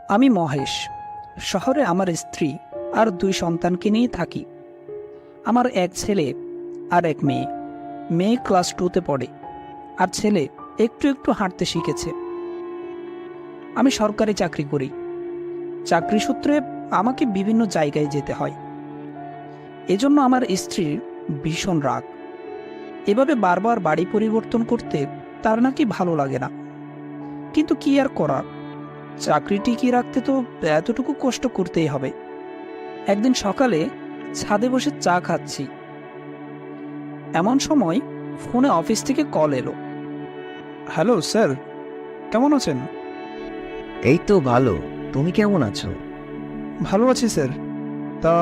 আমি মহেশ। শহরে আমার স্ত্রী আর দুই সন্তানকে নিয়ে থাকি। আমার এক ছেলে আর এক মেয়ে। মেয়ে ক্লাস 2-তে পড়ে, আর ছেলে একটু একটু হাঁটতে শিখেছে। আমি সরকারি চাকরি করি। চাকরি সূত্রে আমাকে বিভিন্ন জায়গায় যেতে হয়। এজন্য আমার স্ত্রীর ভীষণ রাগ। এভাবে বারবার বাড়ি পরিবর্তন করতে তার নাকি ভালো লাগে না। কিন্তু কি আর করার, চাকরি টিকিয়ে রাখতে তো এতটুকু কষ্ট করতেই হবে। একদিন সকালে ছাদে বসে চা খাচ্ছি, এমন সময় ফোনে অফিস থেকে কল এলো। হ্যালো স্যার, কেমন আছেন? এই তো ভালো। তুমি কেমন আছো? ভালো আছি স্যার। তা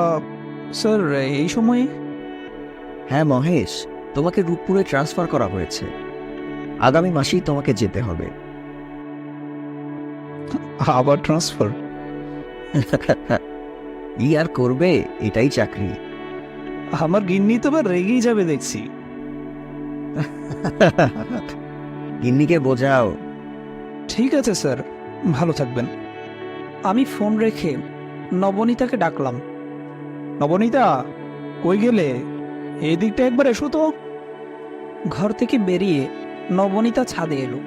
স্যার, এই সময়ে? হ্যাঁ মহেশ, তোমাকে রূপপুরে ট্রান্সফার করা হয়েছে। আগামী মাসেই তোমাকে যেতে হবে। আবার ট্রান্সফার? ই আর করবে, এটাই চাকরি। আমার গিন্নি তো আবার রেগেই যাবে দেখছি। গিন্নিকে বোঝাও। ঠিক আছে স্যার, ভালো থাকবেন। আমি ফোন রেখে নবনীতাকে ডাকলাম। নবনীতা, কই গেলে? এই দিকটা একবার এসো তো। ঘর থেকে বেরিয়ে নবনীতা ছাদে এলো।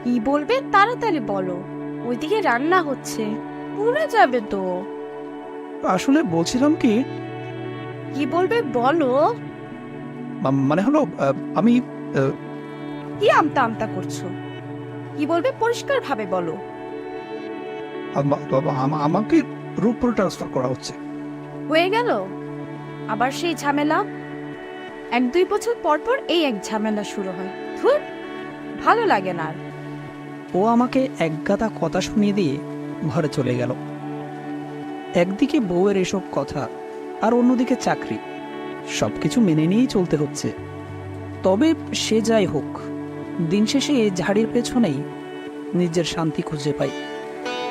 কি বলবে তাড়াতাড়ি বলো, ওইদিকে রান্না হচ্ছে, পুড়ে যাবে তো। আসলে বলছিলাম কি, কি বলবে বলো। মানে হলো আমি কি আমতা আমতা করছো? কি বলবে পরিষ্কার ভাবে বলো। আমাকে রূপপুর ট্রান্সফার করা হচ্ছে। হয়ে গেল আবার সেই ঝামেলা। 1-2 বছর পর পর এই এক ঝামেলা শুরু হয়। ধুর, ভালো লাগে না আর। ও আমাকে একগাদা কথা শুনিয়ে দিয়ে ঘরে চলে গেল। একদিকে বউয়ের এসব কথা, আর অন্যদিকে চাকরি, সবকিছু মেনে নিয়েই চলতে হচ্ছে। তবে সে যাই হোক, দিন শেষে এই ঝাড়ির পেছনেই নিজের শান্তি খুঁজে পাই।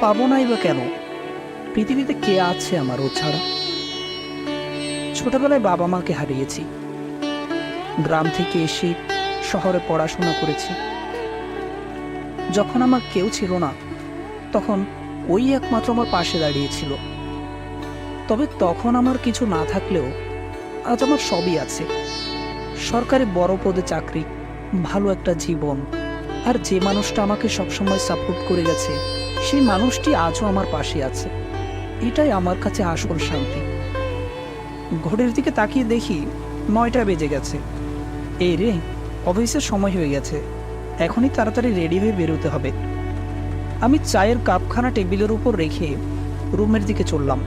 পাবো নাই বা কেন? পৃথিবীতে কে আছে আমার ও ছাড়া? ছোটবেলায় বাবা মাকে হারিয়েছি। গ্রাম থেকে এসে শহরে পড়াশোনা করেছি। যখন আমার কেউ ছিল না, তখন ওই একমাত্র আমার পাশে দাঁড়িয়েছিল। তবে তখন আমার কিছু না থাকলেও আজ আমার সবই আছে। সরকারি বড় পদে চাকরি, ভালো একটা জীবন, আর যে মানুষটা আমাকে সবসময় সাপোর্ট করে গেছে, সেই মানুষটি আজও আমার পাশে আছে। এটাই আমার কাছে আসল শান্তি। ঘড়ির দিকে তাকিয়ে দেখি 9টা বেজে গেছে। এই রে, অফিসের সময় হয়ে গেছে। এখনই তাড়াতাড়ি রেডি হয়ে বেরোতে হবে। আমি চায়ের কাপখানা টেবিলের উপর রেখে রুমের দিকে চললাম।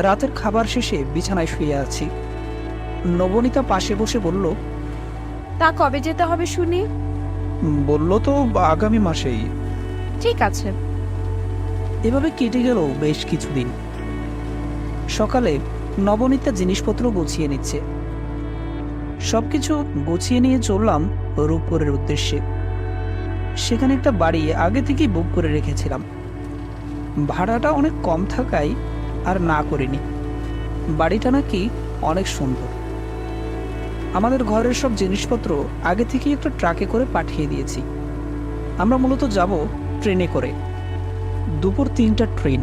রাতের খাবার শেষে বিছানায় শুয়ে আছি। নবনীতা পাশে বসে বলল, তা কবে যেতে হবে শুনি? বললো তো আগামী মাসেই। ঠিক আছে। এভাবে কেটে গেল বেশ কিছুদিন। সকালে নবনীতা জিনিসপত্র গুছিয়ে নিচ্ছে। সবকিছু গুছিয়ে নিয়ে চললাম রূপপুরের উদ্দেশ্যে। সেখানে একটা বাড়ি আগে থেকেই বুক করে রেখেছিলাম। ভাড়াটা অনেক কম থাকায় আর না করিনি। বাড়িটা নাকি অনেক সুন্দর। আমাদের ঘরের সব জিনিসপত্র আগে থেকেই একটা ট্রাকে করে পাঠিয়ে দিয়েছি। আমরা মূলত যাব ট্রেনে করে। দুপুর 3টা ট্রেন।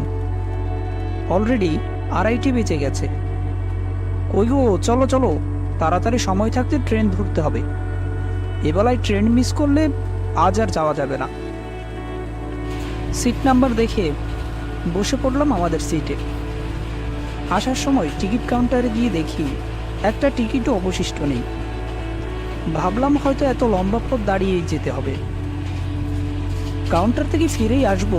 অলরেডি 2:30 বেজে গেছে। কই গো, চলো চলো, তাড়াতাড়ি সময় থাকতে ট্রেন ধরতে হবে। এবেলায় ট্রেন মিস করলে আজ আর যাওয়া যাবে না। সিট নাম্বার দেখে বসে পড়লাম আমাদের সিটে। আসার সময় টিকিট কাউন্টারে গিয়ে দেখি একটা টিকিটও অবশিষ্ট নেই। ভাবলাম হয়তো এত লম্বা পথ দাঁড়িয়েই যেতে হবে। কাউন্টার থেকে ফিরেই আসবো,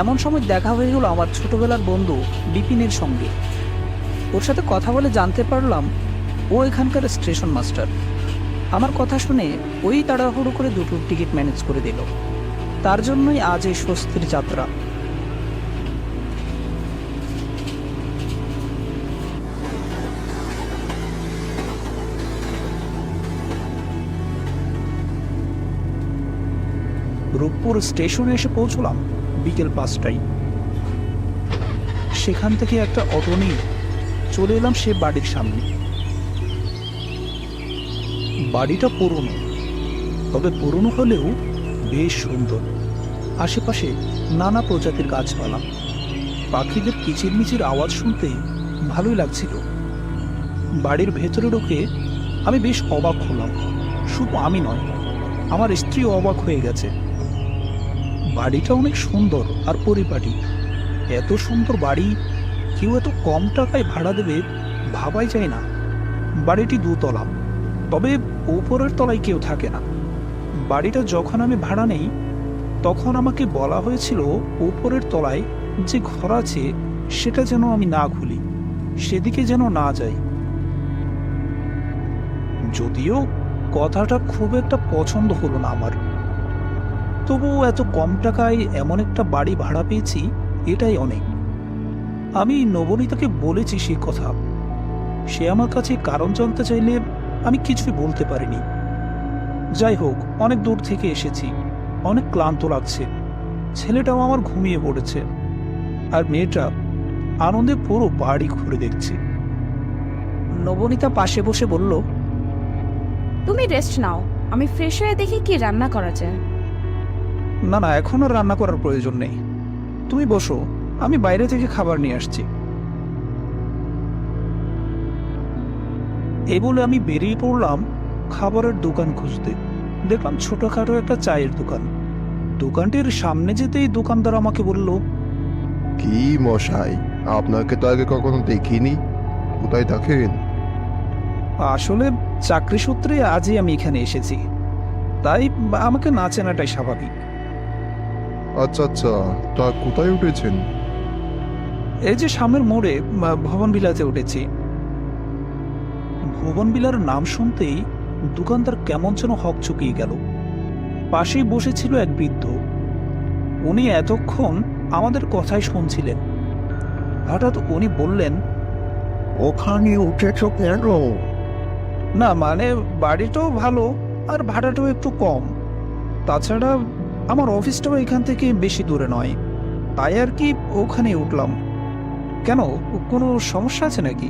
এমন সময় দেখা হয়ে গেল আমার ছোটবেলার বন্ধু বিপিনের সঙ্গে। ওর সাথে কথা বলে জানতে পারলাম ও এখানকার স্টেশন মাস্টার। আমার কথা শুনে ওই তাড়াহুড়ো করে দুটো টিকিট ম্যানেজ করে দিল। তার জন্যই আজ এই স্বস্তির যাত্রা। রূপপুর স্টেশনে এসে পৌঁছলাম বিকেল 5টায়। সেখান থেকে একটা অটো নিয়ে চলে এলাম সে বাড়ির সামনে। বাড়িটা পুরনো, তবে পুরনো হলেও বেশ সুন্দর। আশেপাশে নানা প্রজাতির গাছপালা, পাখিদের কিচিরমিচির আওয়াজ শুনতে ভালোই লাগছিল। বাড়ির ভেতরে ঢুকে আমি বেশ অবাক হলাম। শুধু আমি নয়, আমার স্ত্রীও অবাক হয়ে গেছে। বাড়িটা অনেক সুন্দর আর পরিপাটি। এত সুন্দর বাড়ি কেউ এত কম টাকায় ভাড়া দেবে ভাবাই যায় না। বাড়িটি দোতলা, তবে উপরের তলায় কেউ থাকে না। বাড়িটা যখন আমি ভাড়া নেই তখন আমাকে বলা হয়েছিল উপরের তলায় যে ঘর আছে সেটা যেন আমি না খুলি, সেদিকে যেন না যাই। যদিও কথাটা খুব একটা পছন্দ হলো না আমার, তবুও এত কম টাকায় এমন একটা বাড়ি ভাড়া পেয়েছি, এটাই অনেক। আমি নবনীতাকে বলেছি সে কথা। সে আমার কাছে কারণ জানতে চাইলে আমি কিছুই বলতে পারিনি। যাই হোক, অনেক দূর থেকে এসেছি, অনেক ক্লান্ত লাগছে। ছেলেটাও আমার ঘুমিয়ে পড়েছে, আর মেয়েটা আনন্দে পুরো বাড়ি ঘুরে দেখছে। নবনীতা পাশে বসে বলল, তুমি রেস্ট নাও, আমি ফ্রেশ হয়ে দেখি কি রান্না করা যায়। না না, এখন আর রান্না করার প্রয়োজন নেই, তুমি বসো, আমি বাইরে থেকে খাবার নিয়ে আসছি। এই বলে আমি বেরিয়ে পড়লাম খাবারের দোকান খুঁজতে। দেখলাম ছোটখাটো একটা চায়ের দোকান। দোকানটির সামনে যেতেই দোকানদার আমাকে বলল, কি মশাই, আপনাকে তো আগে কখনো দেখিনি। কোথায় থাকেন? আসলে চাকরি সূত্রে আজই আমি এখানে এসেছি, তাই আমাকে না চেনাটাই স্বাভাবিক। আচ্ছা আচ্ছা, তা কোথায় উঠেছেন? এই যে সামনের মোড়ে ভবন বিলাতে উঠেছি। ভুবন বিলার নাম শুনতেই দোকানদার কেমন যেন হকচকিয়ে গেল। পাশেই বসেছিল এক বৃদ্ধ। উনি এতক্ষণ আমাদের কথাই শুনছিলেন। হঠাৎ উনি বললেন, ওখানে উঠেছ কেন? না মানে বাড়িটাও ভালো আর ভাড়াটাও একটু কম। তাছাড়া আমার অফিসটাও এখান থেকে বেশি দূরে নয়, তাই আর কি ওখানে উঠলাম। কেন, কোনো সমস্যা আছে নাকি?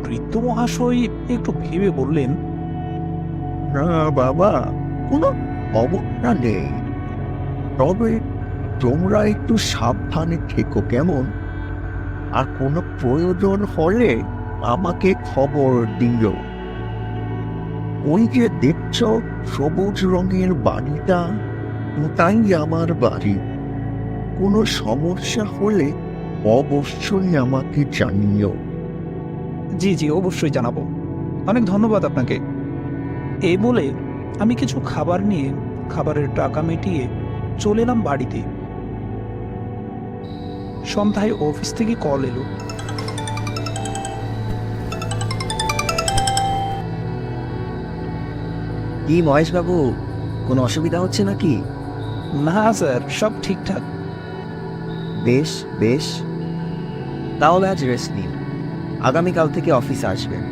বৃদ্ধ মহাশয় একটু ভেবে বললেন, না বাবা, কোনো অবস্থা নেই, তবে তোমরা একটু সাবধানে থেকো কেমন? আর কোনো প্রয়োজন হলে আমাকে খবর দিও। ওই যে দেখছ সবুজ রঙের বাড়িটা, ওটাই আমার বাড়ি। কোনো সমস্যা হলে অবশ্যই আমাকে জানিও। জি জি, অবশ্যই জানাবো, অনেক ধন্যবাদ আপনাকে। এই বলে আমি কিছু খাবার নিয়ে খাবারের টাকা মিটিয়ে চলে এলাম বাড়িতে। সন্ধ্যায় অফিস থেকে কল এলো। কি মহেশবাবু, কোনো অসুবিধা হচ্ছে নাকি? না স্যার, সব ঠিকঠাক। বেশ বেশ, তাহলে আজ রেস্ট নিন, আগামীকাল থেকে অফিসে আসবেন।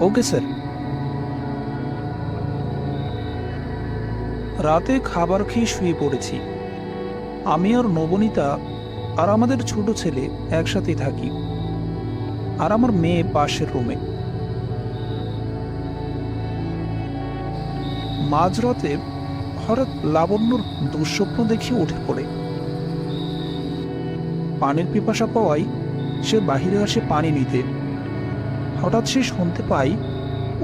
Okay sir. রাতে খাবার খেয়ে শুয়ে পড়েছি। আমি আর নবনীতা আর আমাদের ছোট ছেলে একসাথেই থাকি, আর আমার মেয়ে পাশের রুমে। মাঝরাতে হঠাৎ লাবণ্যর দুঃস্বপ্ন দেখে উঠে পড়ে। পানির পিপাসা পাওয়ায় সে বাহিরে আসে পানি নিতে। হঠাৎ সে শুনতে পায়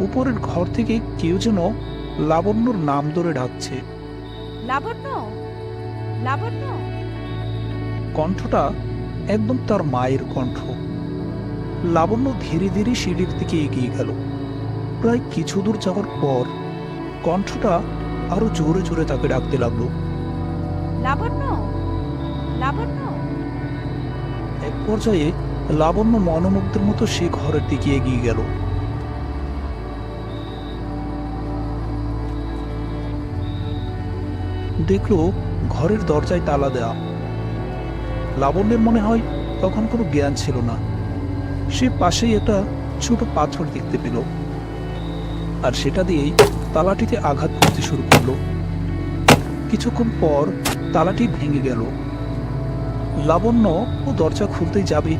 উপরের ঘর থেকে কেউ যেন লাবণ্যর নাম ধরে ডাকছে। লাবণ্য, লাবণ্য। কণ্ঠটা একদম তার মায়ের কণ্ঠ। লাবণ্য ধীরে ধীরে সিঁড়ির দিকে এগিয়ে গেল। প্রায় কিছু দূর যাওয়ার পর কণ্ঠটা আরো জোরে জোরে তাকে ডাকতে লাগলো, লাবণ্য, লাবণ্য। এক পর্যায়ে লাবণ্য মনোমুগ্ধের মতো সে ঘরের দিকে এগিয়ে গেল। দেখলো ঘরের দরজায় তালা দেয়া। লাবণ্যের মনে হয় তখন কোনো জ্ঞান ছিল না। সে পাশেই একটা ছোট পাথর দেখতে পেল, আর সেটা দিয়েই তালাটিতে আঘাত করতে শুরু করলো। কিছুক্ষণ পর তালাটি ভেঙে গেল। লাবণ্য ও দরজা খুলতেই যাবে,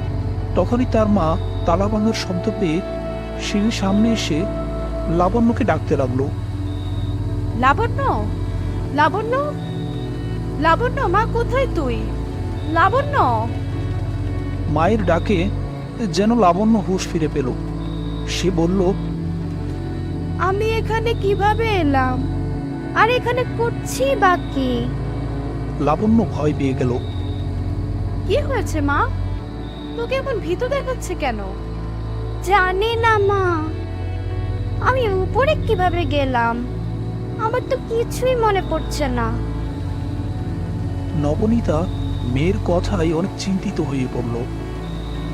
তখনই তার মা তালা ভাঙার শব্দ পেয়ে সিঁড়ির সামনে এসে লাবণ্যকে ডাকতে লাগলো, লাবণ্য, লাবণ্য, লাবণ্য, মা কোথায় তুই? লাবণ্য! মায়ের ডাকে যেন লাবণ্য হুঁশ ফিরে পেল। সে বলল, আমি এখানে কিভাবে এলাম? আর এখানে করছি বা কি? লাবণ্য ভয় পেয়ে গেল। কি হয়েছে মা? তোকে এমন ভীত দেখাচ্ছে কেন? জানি না মা, আমি উপরে কিভাবে গেলাম আমার তো কিছুই মনে পড়ছে না। নবনীতা মেয়ের কথায় অনেক চিন্তিত হয়ে পড়ল।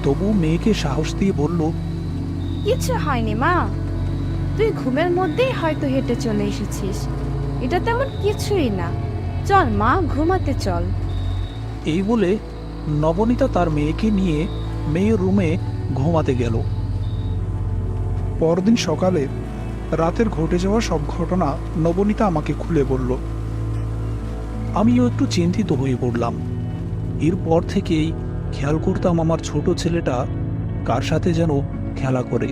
তবু মেয়েকে সাহস দিয়ে বলল, কিছু হয়নি মা, তুই ঘুমের মধ্যেই হয়তো হেঁটে চলে এসেছিস, এটা তেমন কিছুই না। চল মা, ঘুমাতে চল। এই বলে নবনীতা তার মেয়েকে নিয়ে মেয়ের রুমে ঘুমাতে গেল। পরদিন সকালে রাতের ঘটে যাওয়া সব ঘটনা নবনীতা আমাকে খুলে বলল। আমিও একটু চিন্তিত হয়ে পড়লাম। এরপর থেকেই খেয়াল করতাম আমার ছোট ছেলেটা কার সাথে যেন খেলা করে।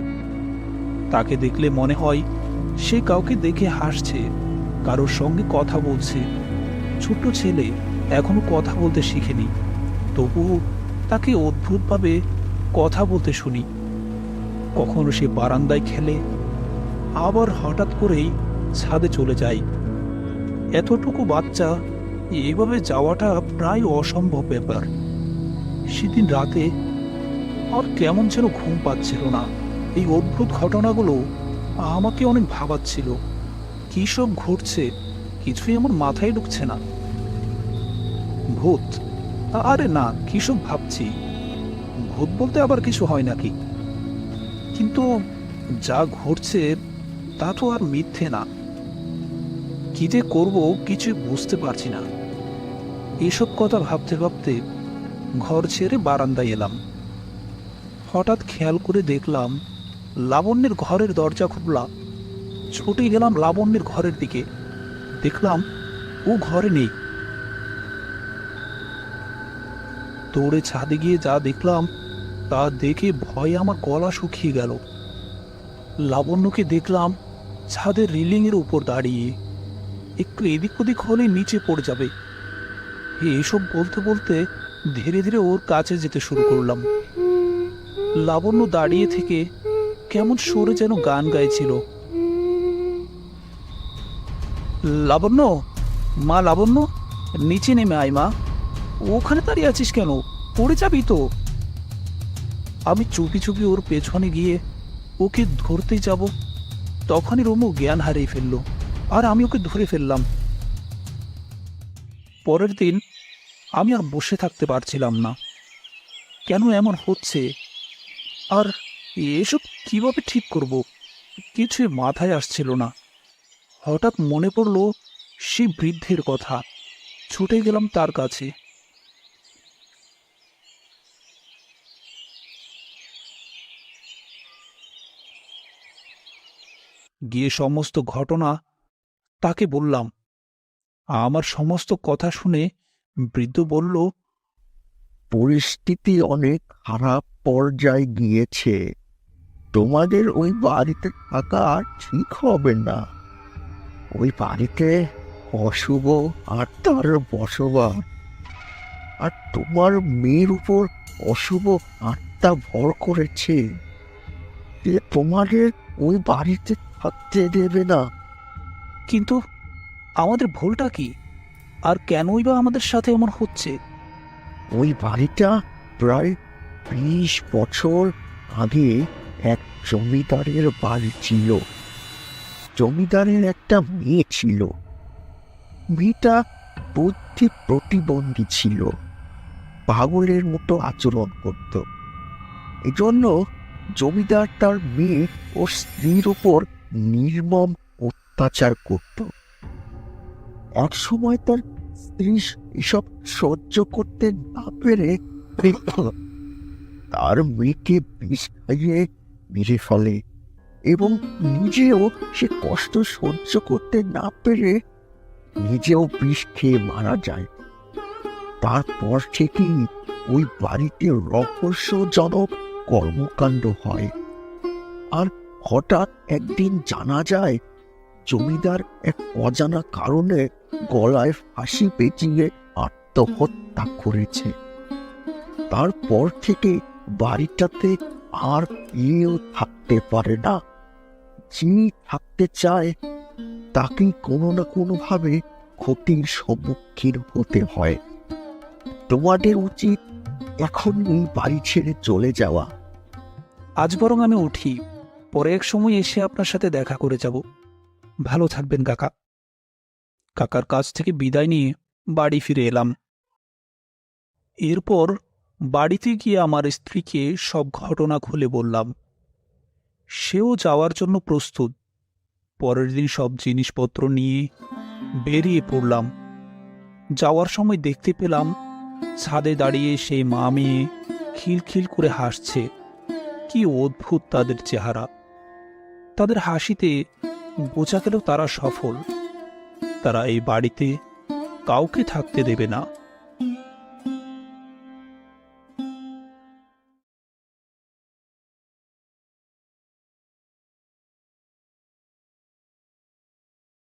তাকে দেখলে মনে হয় সে কাউকে দেখে হাসছে, কারোর সঙ্গে কথা বলছে। ছোট্ট ছেলে এখনো কথা বলতে শিখেনি, তবুও তাকে অদ্ভুতভাবে কথা বলতে শুনি। কখনো সে বারান্দায় খেলে, আবার হঠাৎ করেই ছাদে চলে যায়। এতটুকু বাচ্চা এভাবে যাওয়াটা প্রায় অসম্ভব ব্যাপার। সেদিন রাতে আর কেমন যেন ঘুম পাচ্ছিল না। এই অদ্ভুত ঘটনাগুলো আমাকে অনেক ভাবাচ্ছিল। কি সব ঘটছে কিছুই আমার মাথায় ঢুকছে না। ভূত? আরে না, কি সব ভাবছি। ভূত বলতে আবার কিছু হয় নাকি? কিন্তু যা ঘটছে তা তো আর মিথ্যে না। কি যে করবো কিছু বুঝতে পারছি না। এসব কথা ভাবতে ভাবতে ঘর ছেড়ে বারান্দায় এলাম। হঠাৎ খেয়াল করে দেখলাম লাবণ্যের ঘরের দরজা খোলা। ছুটে গেলাম লাবণ্যের ঘরের দিকে। দেখলাম ও ঘরে নেই। দৌড়ে ছাদে গিয়ে যা দেখলাম তা দেখে ভয়ে আমার গলা শুকিয়ে গেল। লাবণ্যকে দেখলাম ছাদের রেলিংয়ের উপর দাঁড়িয়ে, একটু এদিক ওদিক হলে নিচে পড়ে যাবে। এইসব বলতে বলতে ধীরে ধীরে ওর কাছে যেতে শুরু করলাম। লাবণ্য দাঁড়িয়ে থেকে কেমন সরে যেন গান গাইছিল। লাবণ্য, মা লাবণ্য, নিচে নেমে আয় মা। ওখানে দাঁড়িয়ে আছিস কেন? পড়ে যাবি তো। আমি চুপি চুপি ওর পেছনে গিয়ে ওকে ধরতে যাব, তখনই রুমু জ্ঞান হারিয়ে ফেললো, আর আমি ওকে ধরে ফেললাম। পরের দিন আমি আর বসে থাকতে পারছিলাম না। কেন এমন হচ্ছে আর এসব কিভাবে ঠিক করব কিছুই মাথায় আসছিল না। হঠাৎ মনে পড়ল সেই বৃদ্ধের কথা। ছুটে গেলাম তার কাছে। গিয়ে সমস্ত ঘটনা তাকে বললাম। আমার সমস্ত কথা শুনে বৃদ্ধ বলল, পরিস্থিতি অনেক খারাপ পর্যায়ে গিয়েছে, তোমাদের ওই বাড়িতে থাকা আর ঠিক হবে না। ওই বাড়িতে অশুভ আত্মার বসবাস, আর তোমার মেয়ের উপর অশুভ আত্মা ভর করেছে। সে তোমাদের ওই বাড়িতে থাকতে দেবে না। কিন্তু আমাদের ভুলটা কি? আর কেনই বা আমাদের সাথে এমন হচ্ছে? ওই বাড়িটা প্রায় 20 বছর আগে এক জমিদারের বাড়ি ছিল। জমিদারের একটা মেয়ে ছিল। মেয়েটা বুদ্ধি প্রতিবন্ধী ছিল, পাগলের মতো আচরণ করত। এজন্য জমিদার তার মেয়ে ও স্ত্রীর উপর নির্মম অত্যাচার করত। এক সময় তার স্ত্রী এসব সহ্য করতে না পেরে তার মেয়েকে বিষ খাইয়ে মেরে ফেলে, এবং নিজেও সে কষ্ট সহ্য করতে না পেরে নিজেও বিষ খেয়ে মারা যায়। তারপর থেকেই ওই বাড়িতে রহস্যজনক কর্মকাণ্ড হয়। আর হঠাৎ একদিন জানা যায় জমিদার এক অজানা কারণে গলায় ফাঁসি পেঁচিয়ে আত্মহত্যা করেছে। তারপর থেকে বাড়িটাতে আর কেউ থাকতে পারে না। যিনি থাকতে চায় তাকে কোনো না কোনোভাবে ক্ষতির সম্মুখীন হতে হয়। তোমাদের উচিত এখন এই বাড়ি ছেড়ে চলে যাওয়া। আজ বরং আমি উঠি, পরে এক সময় এসে আপনার সাথে দেখা করে যাব। ভালো থাকবেন কাকা। কাকার কাছ থেকে বিদায় নিয়ে বাড়ি ফিরে এলাম। এরপর বাড়িতে গিয়ে আমার স্ত্রীকে সব ঘটনা খুলে বললাম। সেও যাওয়ার জন্য প্রস্তুত। পরের দিন সব জিনিসপত্র নিয়ে বেরিয়ে পড়লাম। যাওয়ার সময় দেখতে পেলাম ছাদে দাঁড়িয়ে সেই মা মেয়ে খিলখিল করে হাসছে। কি অদ্ভুত তাদের চেহারা! তাদের হাসিতে বোঝা গেল তারা সফল। তারা এই বাড়িতে কাউকে থাকতে দেবে না।